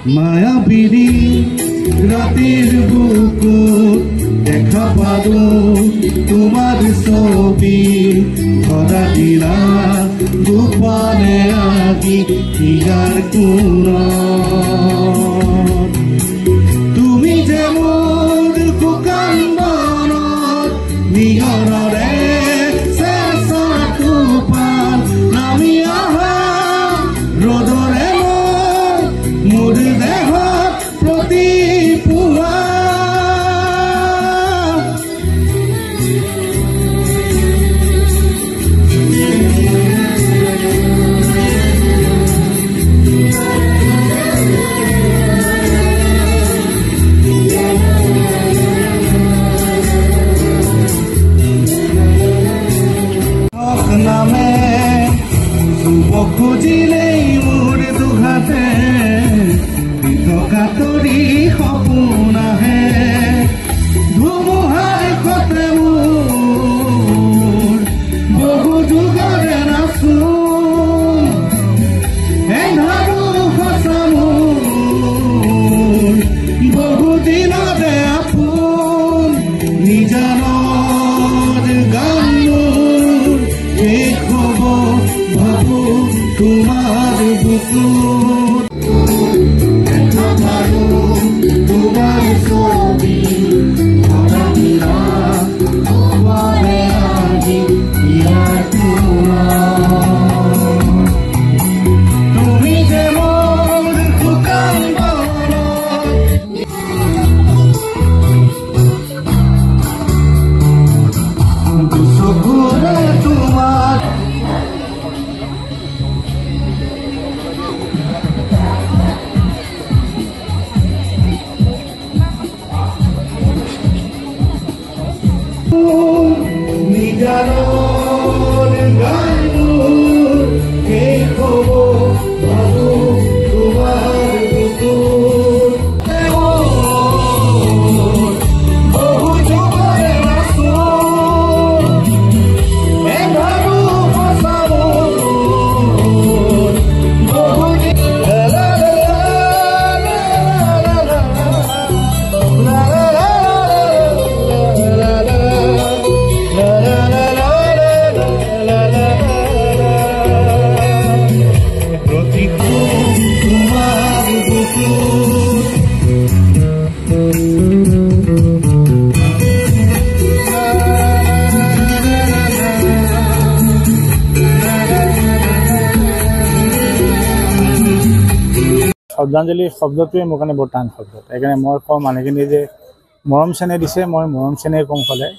মায়াবিনী ৰাতেৰ বুকুত দেখা পালো তোমাৰ ছবি ধৰা দিলা দুপাৰে আগি হিগাৰ কোণত তুমি যে মোৰ শুকান বনত নিয়ৰৰে চেঁচা টোপাল নামি অহা ৰ'দৰে মোৰ দেহত প্ৰতিপুৱা নামে খুজিলেই মোৰ দুঘাটে কাতৰি সপোন আহে ধুমুহাৰ সতে মোৰ বহু যুগৰে নাচোন এন্ধাৰো সঁচা মোৰ বহু দিনতে আপোন নিজানৰ গান মোৰ শেষ হ'ব ভাবো তোমাৰ বুকুত তোমাৰ ছবি ধৰা দিলা তোমাৰে আজি হিগাৰ কোণত তুমি যে মোৰ শুকান বনত চকুৰে তোমাৰ নিজানৰ গান মোৰ শেষ হ'ব ভাবো তোমাৰ বুকুত বহু যুগৰে নাচোন এন্ধাৰো সঁচা মোৰ বহু শ্ৰদ্ধাঞ্জলি শব্দটোৱে মোৰ কাৰণে বৰ টান শব্দ সেইকাৰণে মই কওঁ মানুহখিনি যে মৰম চেনেহ দিছে মই মৰম চেনেহ কম সদায়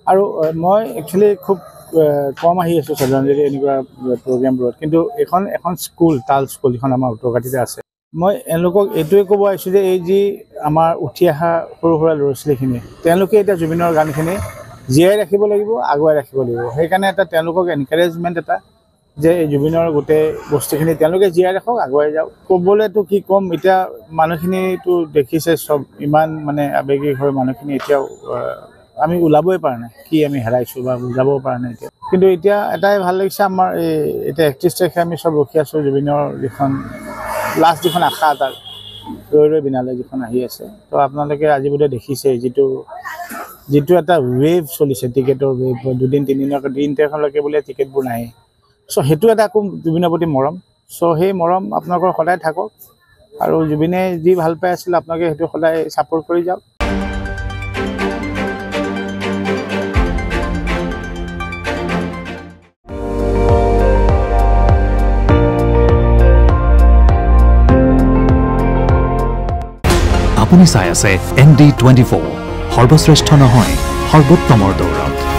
আৰু মই একচুৱেলি খুব কম আহি আছোঁ শ্ৰদ্ধাঞ্জলি এনেকুৱা প্ৰগ্ৰেমবোৰত কিন্তু এখন স্কুল তাল স্কুল এখন আমাৰ উত্তৰকাটীতে আছে মই এওঁলোকক এইটোৱে ক'ব আহিছোঁ যে এই যি আমাৰ উঠি অহা সৰু সুৰা ল'ৰা ছোৱালীখিনি তেওঁলোকে এতিয়া জুবিনৰ গানখিনি জীয়াই ৰাখিব লাগিব আগুৱাই ৰাখিব লাগিব সেইকাৰণে এটা তেওঁলোকক এনকাৰেজমেণ্ট এটা যে এই জুবিনৰ গোটেই বস্তুখিনি তেওঁলোকে জীয়াই ৰাখক আগুৱাই যাওক ক'বলৈতো কি ক'ম এতিয়া মানুহখিনিতো দেখিছে চব ইমান মানে আৱেগিক হৈ মানুহখিনি এতিয়াও আমি ওলাবই পৰা নাই কি আমি হেৰাইছোঁ বা বুজাব পৰা নাই এতিয়া কিন্তু এতিয়া এটাই ভাল লাগিছে আমাৰ এই এতিয়া 31 তাৰিখে আমি চব ৰখি আছোঁ জুবিনৰ যিখন লাষ্ট যিখন আশা তাৰ ৰৈ ৰৈ বিনালে যিখন আহি আছে তো আপোনালোকে আজি বোধহয় দেখিছে যিটো এটা ৱেভ চলিছে টিকেটৰ ৱেভ দুদিন তিনিদিনৰ দিন তাৰিখলৈকে বোলে টিকেটবোৰ নাহে চ' সেইটো এটা আকৌ জুবিনৰ প্ৰতি মৰম চ' সেই মৰম আপোনালোকৰ সদায় থাকক আৰু জুবিনে যি ভাল পাই আছিল আপোনালোকে সেইটো সদায় ছাপোৰ্ট কৰি যাওক আপুনি চাই আছে ND24 সৰ্বশ্ৰেষ্ঠ নহয় সৰ্বোত্তমৰ দৌৰত